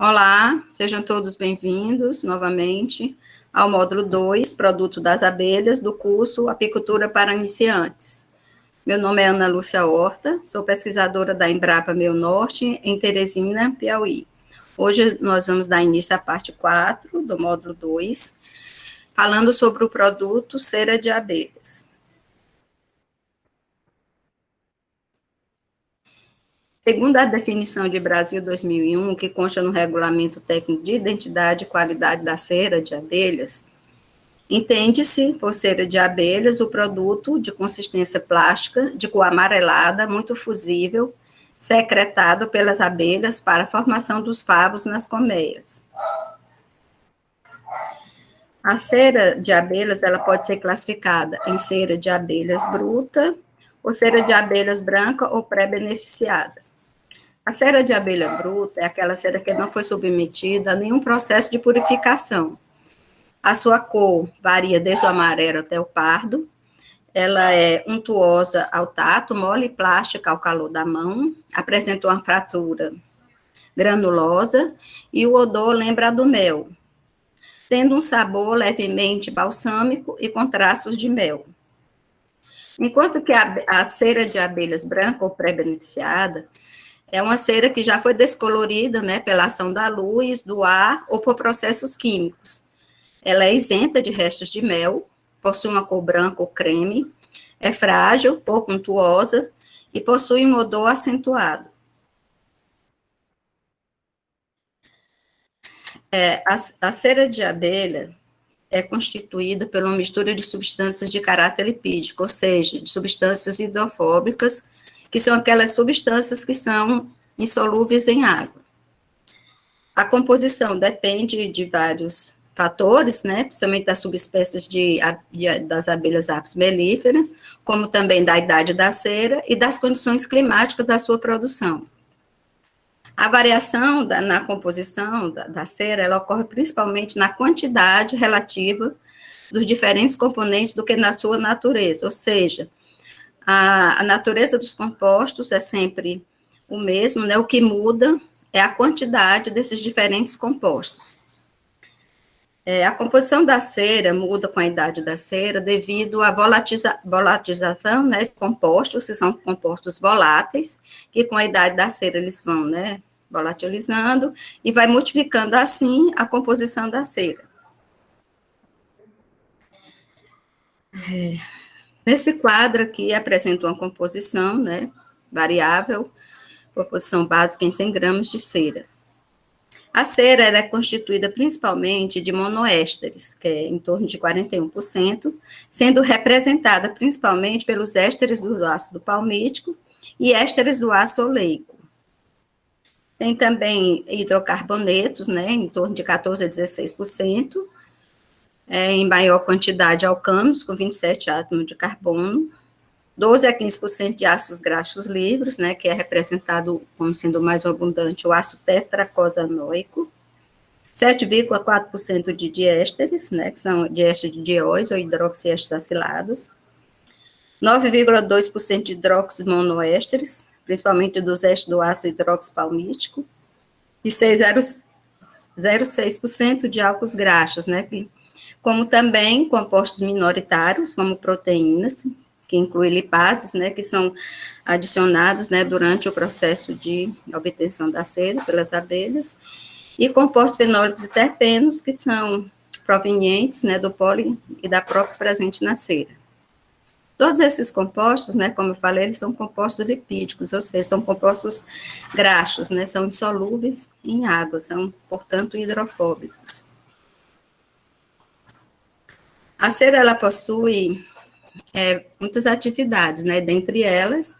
Olá, sejam todos bem-vindos novamente ao módulo 2, Produto das Abelhas, do curso Apicultura para Iniciantes. Meu nome é Ana Lúcia Horta, sou pesquisadora da Embrapa Meio Norte, em Teresina, Piauí. Hoje nós vamos dar início à parte 4 do módulo 2, falando sobre o produto cera de abelhas. Segundo a definição de Brasil 2001, que consta no Regulamento Técnico de Identidade e Qualidade da Cera de Abelhas, entende-se por cera de abelhas o produto de consistência plástica, de cor amarelada, muito fusível, secretado pelas abelhas para a formação dos favos nas colmeias. A cera de abelhas, ela pode ser classificada em cera de abelhas bruta, ou cera de abelhas branca ou pré-beneficiada. A cera de abelha bruta é aquela cera que não foi submetida a nenhum processo de purificação. A sua cor varia desde o amarelo até o pardo. Ela é untuosa ao tato, mole e plástica ao calor da mão, apresenta uma fratura granulosa e o odor lembra a do mel, tendo um sabor levemente balsâmico e com traços de mel. Enquanto que a cera de abelhas branca ou pré-beneficiada é uma cera que já foi descolorida, né, pela ação da luz, do ar ou por processos químicos. Ela é isenta de restos de mel, possui uma cor branca ou creme, é frágil, pouco untuosa e possui um odor acentuado. A cera de abelha é constituída por uma mistura de substâncias de caráter lipídico, ou seja, de substâncias hidrofóbicas, que são aquelas substâncias que são insolúveis em água. A composição depende de vários fatores, né, principalmente das subespécies das abelhas apis mellifera, como também da idade da cera e das condições climáticas da sua produção. A variação na composição da cera, ela ocorre principalmente na quantidade relativa dos diferentes componentes do que na sua natureza, ou seja, a natureza dos compostos é sempre o mesmo, né? O que muda é a quantidade desses diferentes compostos. A composição da cera muda com a idade da cera devido à volatilização, né, de compostos, que são compostos voláteis, que com a idade da cera eles vão, né, volatilizando e vai modificando assim a composição da cera. Nesse quadro aqui apresenta uma composição, né, variável, composição básica em 100 gramas de cera. A cera é constituída principalmente de monoésteres, que é em torno de 41%, sendo representada principalmente pelos ésteres do ácido palmítico e ésteres do ácido oleico. Tem também hidrocarbonetos, né, em torno de 14% a 16%, em maior quantidade alcanos, com 27 átomos de carbono, 12% a 15% de ácidos graxos livres, né, que é representado como sendo o mais abundante o ácido tetracosanoico, 7,4% de diésteres, né, que são diésteres de dióis ou hidroxiésteres acilados, 9,2% de hidroximonoésteres, principalmente dos ésteres do ácido hidroxipalmítico, e 6,06% de álcools graxos, né, como também compostos minoritários, como proteínas, que inclui lipases, né, que são adicionados, né, durante o processo de obtenção da cera pelas abelhas, e compostos fenólicos e terpenos, que são provenientes, né, do pólen e da própolis presente na cera. Todos esses compostos, né, como eu falei, eles são compostos lipídicos, ou seja, são compostos graxos, né, são insolúveis em água, são, portanto, hidrofóbicos. A cera, ela possui muitas atividades, né, dentre elas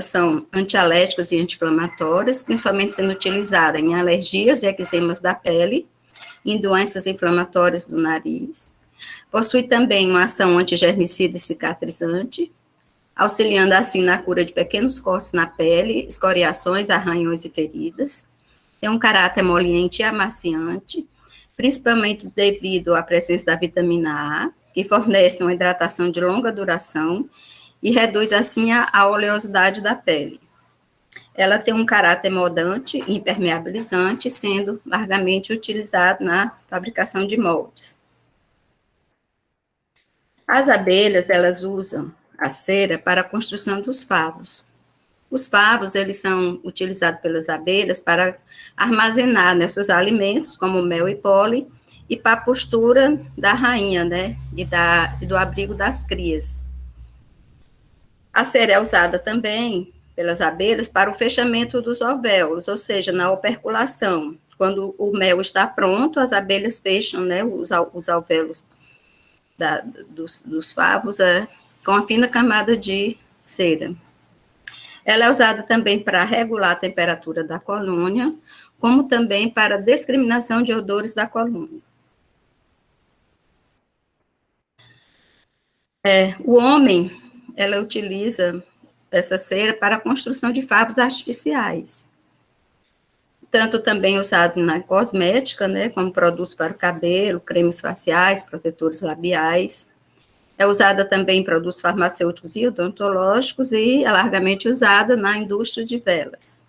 são antialérgicas e anti-inflamatórias, principalmente sendo utilizada em alergias e eczemas da pele, em doenças inflamatórias do nariz. Possui também uma ação antigermicida e cicatrizante, auxiliando assim na cura de pequenos cortes na pele, escoriações, arranhões e feridas. Tem um caráter emoliente e amaciante, principalmente devido à presença da vitamina A, que fornece uma hidratação de longa duração e reduz, assim, a oleosidade da pele. Ela tem um caráter mordante e impermeabilizante, sendo largamente utilizado na fabricação de moldes. As abelhas, elas usam a cera para a construção dos favos. Os favos, eles são utilizados pelas abelhas para armazenar, né, seus alimentos, como mel e pólen, e para a postura da rainha, né, e do abrigo das crias. A cera é usada também pelas abelhas para o fechamento dos ovéolos, ou seja, na operculação. Quando o mel está pronto, as abelhas fecham, né, os alvéolos dos favos com a fina camada de cera. Ela é usada também para regular a temperatura da colônia, como também para a discriminação de odores da colônia. O homem, ela utiliza essa cera para a construção de favos artificiais. Tanto também usado na cosmética, né, como produtos para o cabelo, cremes faciais, protetores labiais. É usada também em produtos farmacêuticos e odontológicos e é largamente usada na indústria de velas.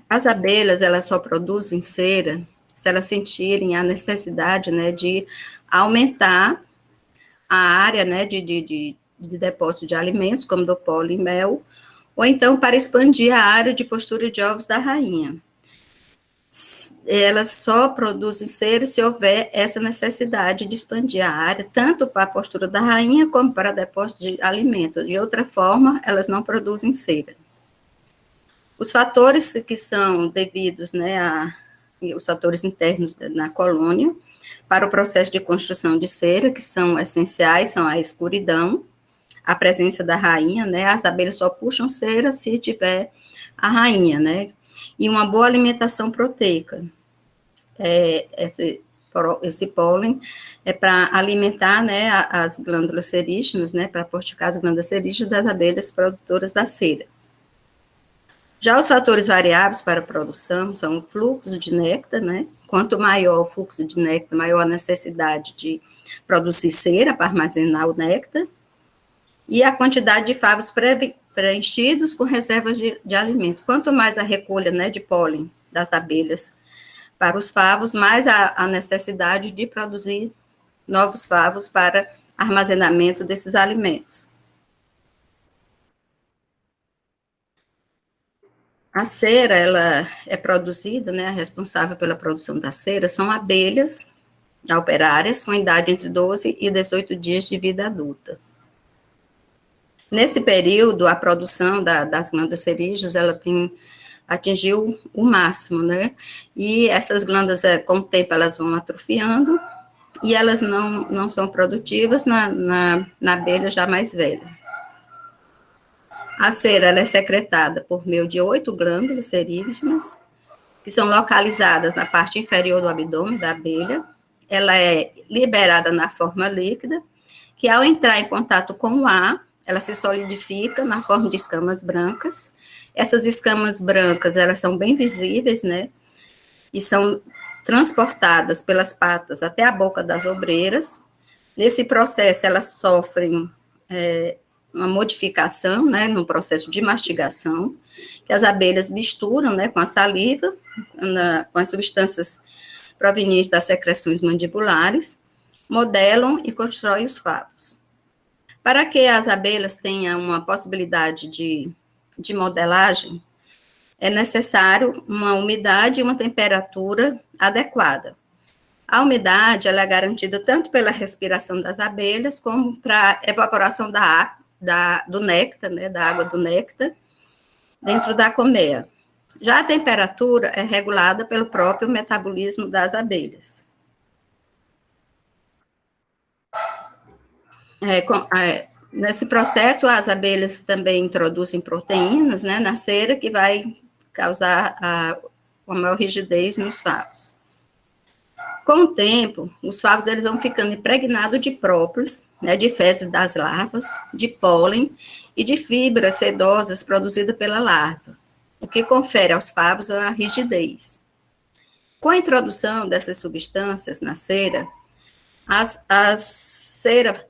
As abelhas, elas só produzem cera se elas sentirem a necessidade, né, de aumentar a área, né, de depósito de alimentos, como do pólen e mel, ou então para expandir a área de postura de ovos da rainha. Elas só produzem cera se houver essa necessidade de expandir a área, tanto para a postura da rainha, como para depósito de alimentos. De outra forma, elas não produzem cera. Os fatores que são devidos, né, os fatores internos na colônia, para o processo de construção de cera, que são essenciais, são a escuridão, a presença da rainha, né, as abelhas só puxam cera se tiver a rainha, né, e uma boa alimentação proteica. Esse pólen é para alimentar, né, as glândulas serígenas, né, para fortificar as glândulas serígenas das abelhas produtoras da cera. Já os fatores variáveis para a produção são o fluxo de néctar, né? Quanto maior o fluxo de néctar, maior a necessidade de produzir cera para armazenar o néctar, e a quantidade de favos preenchidos com reservas de alimento. Quanto mais a recolha, né, de pólen das abelhas para os favos, mais a necessidade de produzir novos favos para armazenamento desses alimentos. A cera, ela é produzida, né, a responsável pela produção da cera são abelhas operárias com idade entre 12 e 18 dias de vida adulta. Nesse período, a produção das glândulas serígenas, ela atingiu o máximo, né, e essas glândulas, com o tempo, elas vão atrofiando, e elas não são produtivas na abelha já mais velha. A cera, ela é secretada por meio de 8 glândulas serígenas, que são localizadas na parte inferior do abdômen da abelha. Ela é liberada na forma líquida, que ao entrar em contato com o ar, ela se solidifica na forma de escamas brancas. Essas escamas brancas, elas são bem visíveis, né? E são transportadas pelas patas até a boca das obreiras. Nesse processo, elas sofrem uma modificação, né, no processo de mastigação, que as abelhas misturam, né, com a saliva, com as substâncias provenientes das secreções mandibulares, modelam e constroem os favos. Para que as abelhas tenham uma possibilidade de modelagem, é necessário uma umidade e uma temperatura adequada. A umidade, ela é garantida tanto pela respiração das abelhas, como para a evaporação do néctar, né, da água do néctar, dentro da colmeia. Já a temperatura é regulada pelo próprio metabolismo das abelhas. Nesse processo, as abelhas também introduzem proteínas, né, na cera, que vai causar uma maior rigidez nos favos. Com o tempo, os favos eles vão ficando impregnados de própolis, né, de fezes das larvas, de pólen e de fibras sedosas produzidas pela larva, o que confere aos favos a rigidez. Com a introdução dessas substâncias na cera, a cera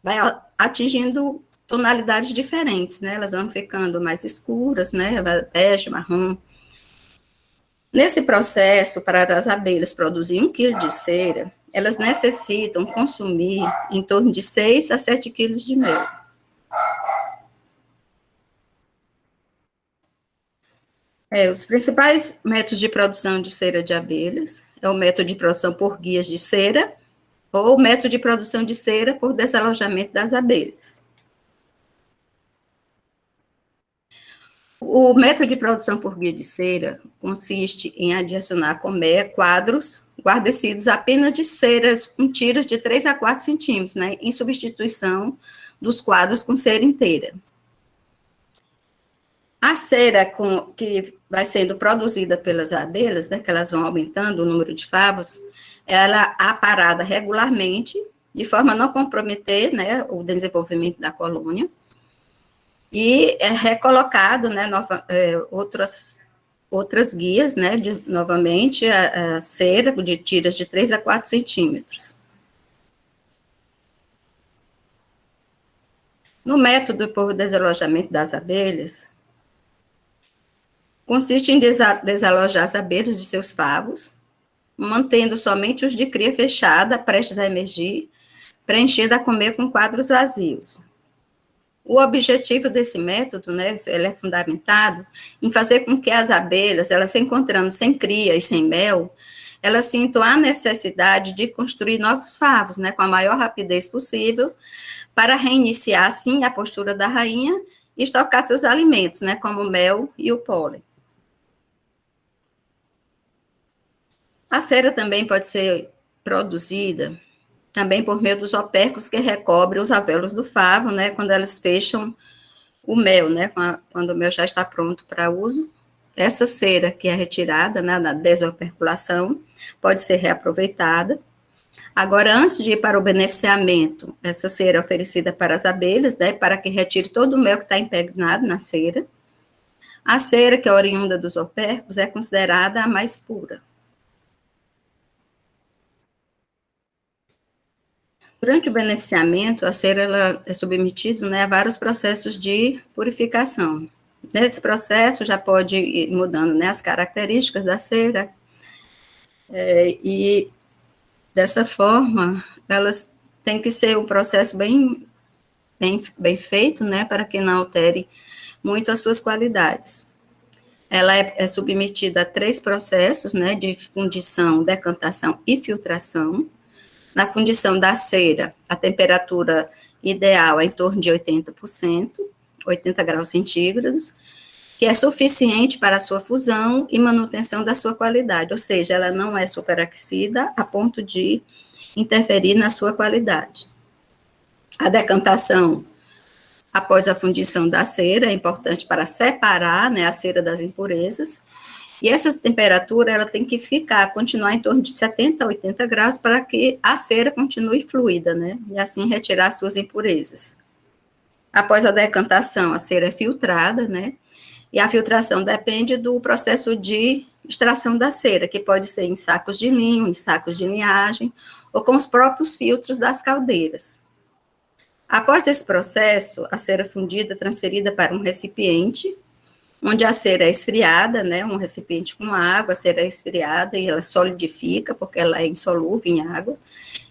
vai atingindo tonalidades diferentes, né? Elas vão ficando mais escuras, né? Bege, marrom. Nesse processo, para as abelhas produzirem 1 quilo de cera, elas necessitam consumir em torno de 6 a 7 quilos de mel. Os principais métodos de produção de cera de abelhas é o método de produção por guias de cera ou o método de produção de cera por desalojamento das abelhas. O método de produção por guia de cera consiste em adicionar colmeia quadros guarnecidos apenas de ceras com tiras de 3 a 4 centímetros, né, em substituição dos quadros com cera inteira. A cera que vai sendo produzida pelas abelhas, né, que elas vão aumentando o número de favos, ela é aparada regularmente, de forma a não comprometer, né, o desenvolvimento da colônia, e é recolocado, né, outras guias, né, novamente, a cera de tiras de 3 a 4 centímetros. No método por desalojamento das abelhas, consiste em desalojar as abelhas de seus favos, mantendo somente os de cria fechada, prestes a emergir, preenchendo a colmeia com quadros vazios. O objetivo desse método, né, ele é fundamentado em fazer com que as abelhas, elas se encontrando sem cria e sem mel, elas sintam a necessidade de construir novos favos, né, com a maior rapidez possível, para reiniciar, assim, a postura da rainha e estocar seus alimentos, né, como o mel e o pólen. A cera também pode ser produzida também por meio dos opérculos que recobrem os alvéolos do favo, né, quando elas fecham o mel, né, quando o mel já está pronto para uso. Essa cera que é retirada, né, da desoperculação, pode ser reaproveitada. Agora, antes de ir para o beneficiamento, essa cera é oferecida para as abelhas, né, para que retire todo o mel que está impregnado na cera. A cera, que é oriunda dos opérculos, é considerada a mais pura. Durante o beneficiamento, a cera ela é submetida, né, a vários processos de purificação. Nesse processo, já pode ir mudando, né, as características da cera, e dessa forma, elas têm que ser um processo bem feito, né, para que não altere muito as suas qualidades. Ela é submetida a 3 processos, né, de fundição, decantação e filtração. Na fundição da cera, a temperatura ideal é em torno de 80%, 80 graus centígrados, que é suficiente para a sua fusão e manutenção da sua qualidade, ou seja, ela não é superaquecida a ponto de interferir na sua qualidade. A decantação, após a fundição da cera, é importante para separar, né, a cera das impurezas, e essa temperatura, ela tem que continuar em torno de 70 a 80 graus para que a cera continue fluida, né? E assim retirar suas impurezas. Após a decantação, a cera é filtrada, né? E a filtração depende do processo de extração da cera, que pode ser em sacos de linho, em sacos de linhagem, ou com os próprios filtros das caldeiras. Após esse processo, a cera fundida é transferida para um recipiente, onde a cera é esfriada, né, um recipiente com água, a cera é esfriada e ela solidifica, porque ela é insolúvel em água,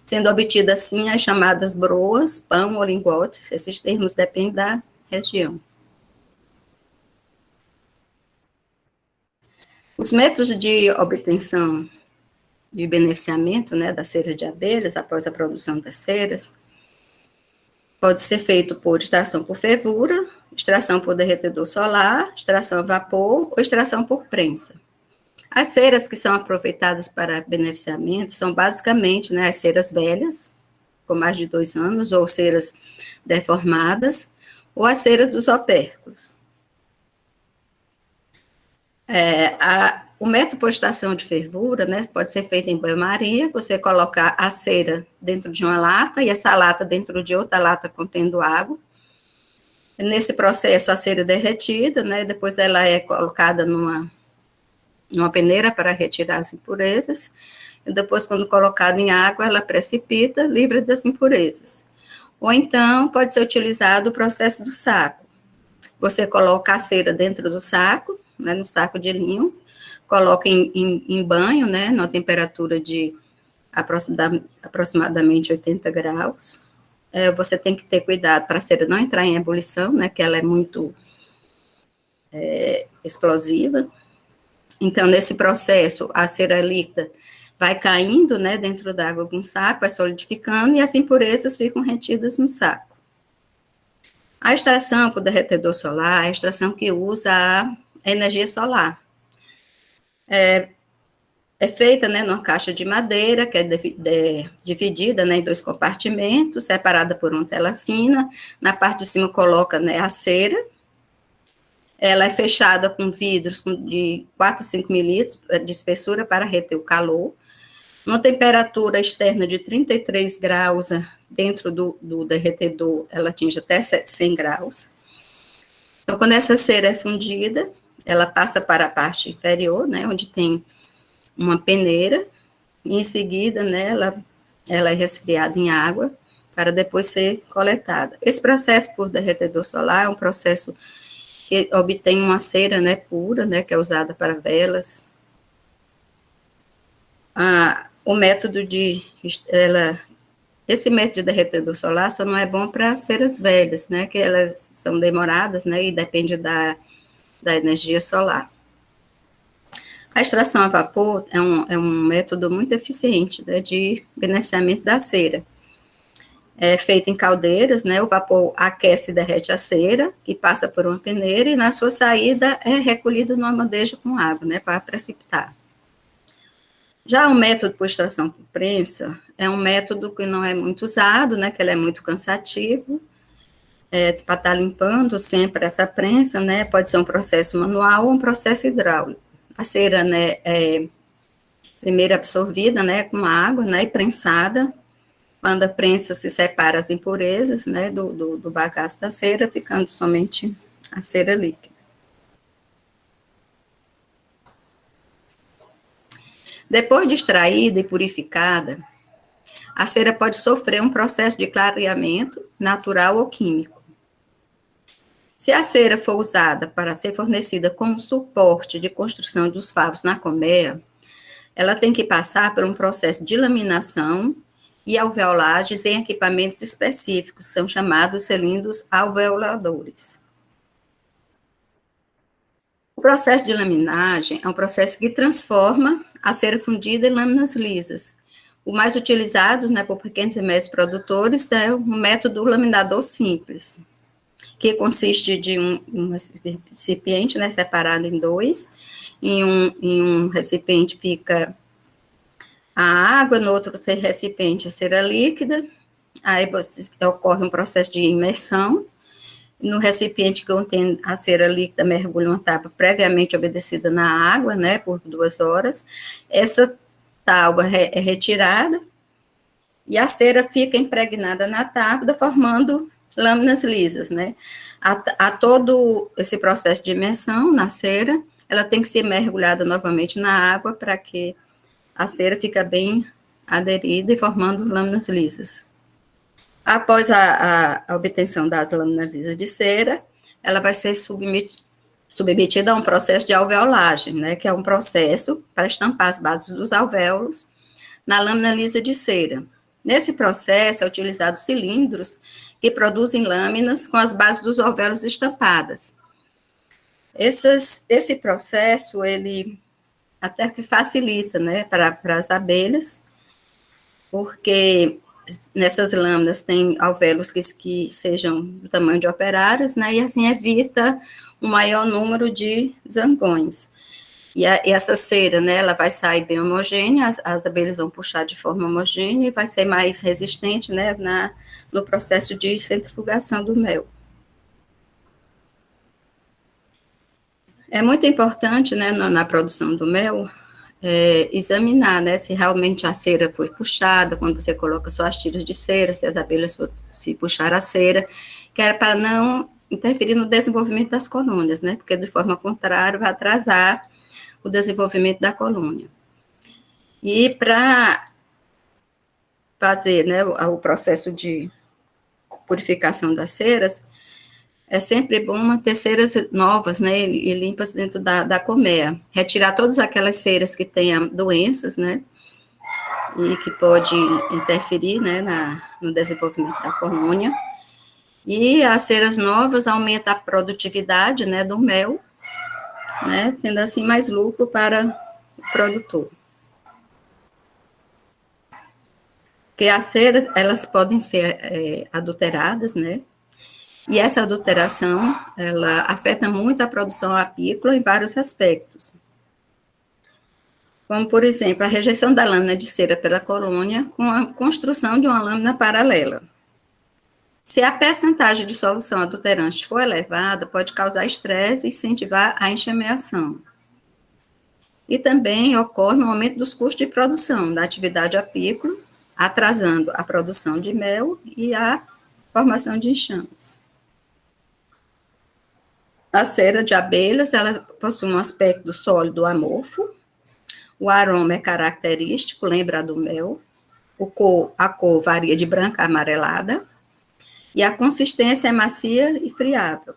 sendo obtida, assim, as chamadas broas, pão ou lingotes, esses termos dependem da região. Os métodos de obtenção de beneficiamento, né, da cera de abelhas, após a produção das ceras, pode ser feito por extração por fervura, extração por derretedor solar, extração a vapor ou extração por prensa. As ceras que são aproveitadas para beneficiamento são basicamente, né, as ceras velhas, com mais de 2 anos, ou ceras deformadas, ou as ceras dos opérculos. O método por estação de fervura, né, pode ser feito em banho-maria, você coloca a cera dentro de uma lata e essa lata dentro de outra lata contendo água. Nesse processo, a cera é derretida, né, depois ela é colocada numa peneira para retirar as impurezas, e depois, quando colocada em água, ela precipita, livre das impurezas. Ou então, pode ser utilizado o processo do saco. Você coloca a cera dentro do saco, né, no saco de linho, coloca em banho, né, na temperatura de aproximadamente 80 graus. Você tem que ter cuidado para a cera não entrar em ebulição, né, que ela é muito explosiva. Então, nesse processo, a cera líquida vai caindo, né, dentro da água com o saco, vai solidificando e as impurezas ficam retidas no saco. A extração por derretedor solar é a extração que usa a energia solar. É feita, né, numa caixa de madeira, que é dividida, né, em 2 compartimentos, separada por uma tela fina. Na parte de cima coloca, né, a cera. Ela é fechada com vidros de 4 a 5 milímetros de espessura para reter o calor. Uma temperatura externa de 33 graus, dentro do derretedor, ela atinge até 100 graus. Então, quando essa cera é fundida, ela passa para a parte inferior, né, onde tem uma peneira, e em seguida, né, ela é resfriada em água, para depois ser coletada. Esse processo por derretedor solar é um processo que obtém uma cera, né, pura, né, que é usada para velas. O método esse método de derretedor solar só não é bom para ceras velhas, né, que elas são demoradas, né, e depende da energia solar. A extração a vapor é um método muito eficiente, né, de beneficiamento da cera. É feito em caldeiras, né, o vapor aquece e derrete a cera, que passa por uma peneira, e na sua saída é recolhido numa bandeja com água, né, para precipitar. Já o método por extração por prensa é um método que não é muito usado, né, que ele é muito cansativo, para estar limpando sempre essa prensa, né, pode ser um processo manual ou um processo hidráulico. A cera, né, é primeiro absorvida, né, com água, né, e prensada. Quando a prensa se separa as impurezas, né, do bagaço da cera, ficando somente a cera líquida. Depois de extraída e purificada, a cera pode sofrer um processo de clareamento natural ou químico. Se a cera for usada para ser fornecida como suporte de construção dos favos na colmeia, ela tem que passar por um processo de laminação e alveolagens em equipamentos específicos, são chamados cilindros alveoladores. O processo de laminagem é um processo que transforma a cera fundida em lâminas lisas. O mais utilizado, né, por pequenos e médios produtores é o método laminador simples, que consiste de um recipiente, né, separado em 2. Em um recipiente fica a água, no outro recipiente a cera líquida, aí ocorre um processo de imersão. No recipiente que contém a cera líquida, mergulha uma tábua previamente obedecida na água, né, por 2 horas. Essa tábua é retirada e a cera fica impregnada na tábua, formando lâminas lisas, né. A todo esse processo de imersão na cera, ela tem que ser mergulhada novamente na água para que a cera fique bem aderida e formando lâminas lisas. Após a obtenção das lâminas lisas de cera, ela vai ser submetida a um processo de alveolagem, né, que é um processo para estampar as bases dos alvéolos na lâmina lisa de cera. Nesse processo, é utilizado cilindros que produzem lâminas com as bases dos alvéolos estampadas. Esse processo, ele até que facilita, né, para as abelhas, porque nessas lâminas tem alvéolos que sejam do tamanho de operários, né, e assim evita um maior número de zangões. E essa cera, né, ela vai sair bem homogênea, as abelhas vão puxar de forma homogênea e vai ser mais resistente, né, no processo de centrifugação do mel. É muito importante, né, na produção do mel, examinar, né, se realmente a cera foi puxada, quando você coloca só as tiras de cera, se as abelhas se puxaram a cera, que era para não interferir no desenvolvimento das colônias, né, porque de forma contrária vai atrasar o desenvolvimento da colônia. E para fazer, né, o processo de purificação das ceras, é sempre bom manter ceras novas, né, e limpas dentro da colmeia. Retirar todas aquelas ceras que tenham doenças, né, e que pode interferir, né, no desenvolvimento da colônia. E as ceras novas aumentam a produtividade, né, do mel, né, tendo assim mais lucro para o produtor. Porque as ceras, elas podem ser adulteradas, né, e essa adulteração, ela afeta muito a produção apícola em vários aspectos. Como, por exemplo, a rejeição da lâmina de cera pela colônia com a construção de uma lâmina paralela. Se a percentagem de solução adulterante for elevada, pode causar estresse e incentivar a enxameação. E também ocorre um aumento dos custos de produção da atividade apícola, atrasando a produção de mel e a formação de enxames. A cera de abelhas, ela possui um aspecto sólido amorfo, o aroma é característico, lembra do mel, a cor varia de branca a amarelada, e a consistência é macia e friável.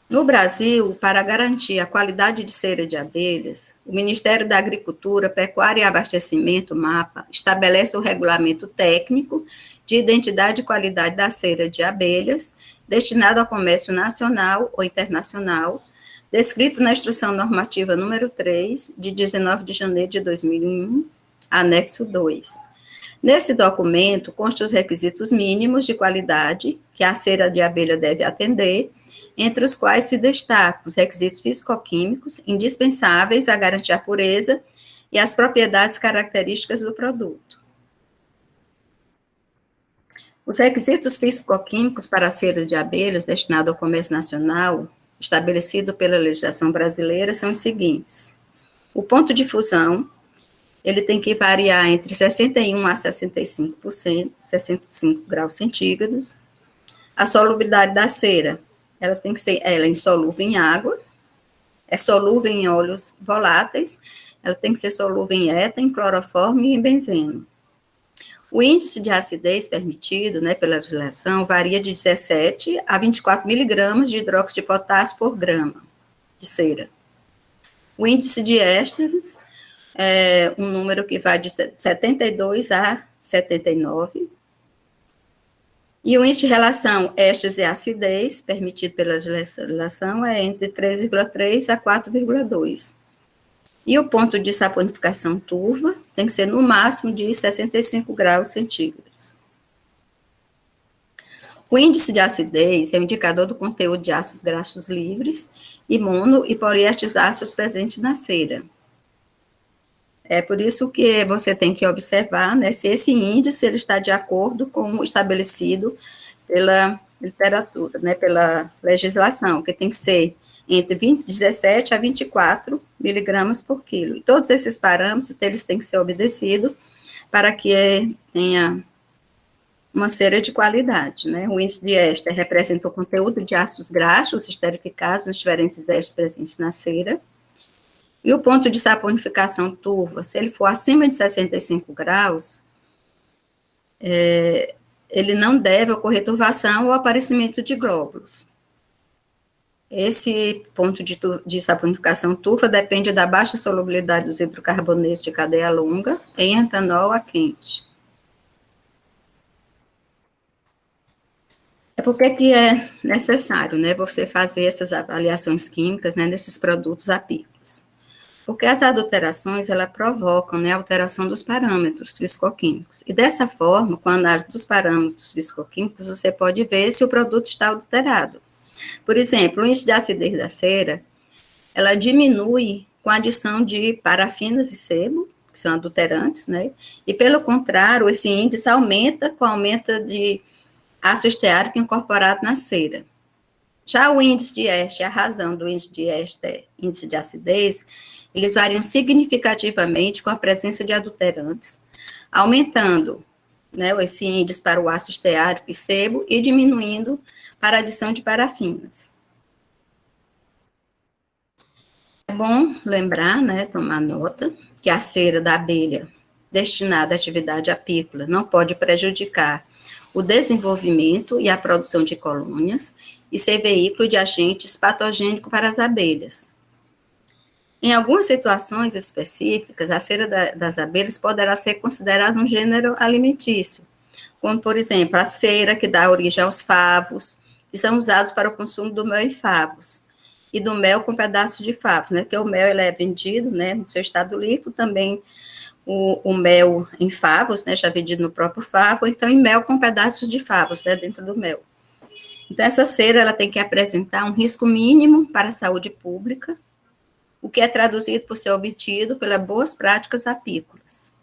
No Brasil, para garantir a qualidade de cera de abelhas, o Ministério da Agricultura, Pecuária e Abastecimento, MAPA, estabelece o regulamento técnico de identidade e qualidade da cera de abelhas, destinado ao comércio nacional ou internacional, descrito na Instrução Normativa número 3, de 19 de janeiro de 2001, anexo 2. Nesse documento, constam os requisitos mínimos de qualidade que a cera de abelha deve atender, entre os quais se destacam os requisitos físico-químicos indispensáveis a garantir a pureza e as propriedades características do produto. Os requisitos físico-químicos para a cera de abelhas destinado ao comércio nacional, estabelecido pela legislação brasileira, são os seguintes. O ponto de fusão, ele tem que variar entre 61% a 65%, 65 graus centígrados. A solubilidade da cera, ela tem que ser insolúvel em água, é solúvel em óleos voláteis, ela tem que ser solúvel em éter, em cloroformo e em benzeno. O índice de acidez permitido, né, pela legislação, varia de 17 a 24 miligramas de hidróxido de potássio por grama de cera. O índice de ésteres é um número que vai de 72 a 79. E o índice de relação ésteres e acidez, permitido pela legislação, é entre 3,3 a 4,2. E o ponto de saponificação turva tem que ser no máximo de 65 graus centígrados. O índice de acidez é o indicador do conteúdo de ácidos graxos livres e mono e poliésteres ácidos presentes na cera. É por isso que você tem que observar, né, se esse índice ele está de acordo com o estabelecido pela literatura, né, pela legislação, que tem que ser entre 17 a 24 miligramas por quilo. E todos esses parâmetros, eles têm que ser obedecidos para que tenha uma cera de qualidade, né? O índice de éster representa o conteúdo de ácidos graxos esterificados nos diferentes ésteres presentes na cera. E o ponto de saponificação turva, se ele for acima de 65 graus, ele não deve ocorrer turvação ou aparecimento de glóbulos. Esse ponto de saponificação turva depende da baixa solubilidade dos hidrocarbonetos de cadeia longa em etanol a quente. Por que é necessário, né, você fazer essas avaliações químicas, né, nesses produtos apícolas? Porque as adulterações, elas provocam, né, a alteração dos parâmetros físico-químicos. E dessa forma, com a análise dos parâmetros físico-químicos, você pode ver se o produto está adulterado. Por exemplo, o índice de acidez da cera, ela diminui com a adição de parafinas e sebo, que são adulterantes, né? E, pelo contrário, esse índice aumenta com o aumento de ácido esteárico incorporado na cera. Já o índice de éster, a razão do índice de éster, índice de acidez, eles variam significativamente com a presença de adulterantes, aumentando, né, esse índice para o ácido esteárico e sebo e diminuindo para a adição de parafinas. É bom lembrar, né, tomar nota, que a cera da abelha, destinada à atividade apícola não pode prejudicar o desenvolvimento e a produção de colônias e ser veículo de agentes patogênicos para as abelhas. Em algumas situações específicas, a cera das abelhas poderá ser considerada um gênero alimentício, como, por exemplo, a cera que dá origem aos favos, que são usados para o consumo do mel em favos, e do mel com pedaços de favos, né, porque o mel ele é vendido, né, no seu estado líquido, também o mel em favos, né, já vendido no próprio favo, então em mel com pedaços de favos, né, dentro do mel. Então, essa cera, ela tem que apresentar um risco mínimo para a saúde pública, o que é traduzido por ser obtido pelas boas práticas apícolas.